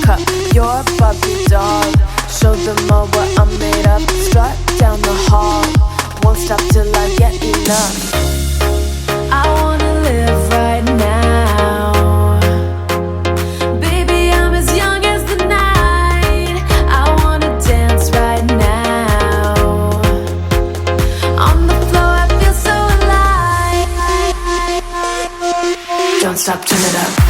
cup. You're a Barbie doll. Show them all what I'm made of. Strut down the hall. Won't stop till I get enough. I wanna live right now. Baby, I'm as young as the night. I wanna dance right now. On the floor, I feel so alive. Don't stop, turn it up.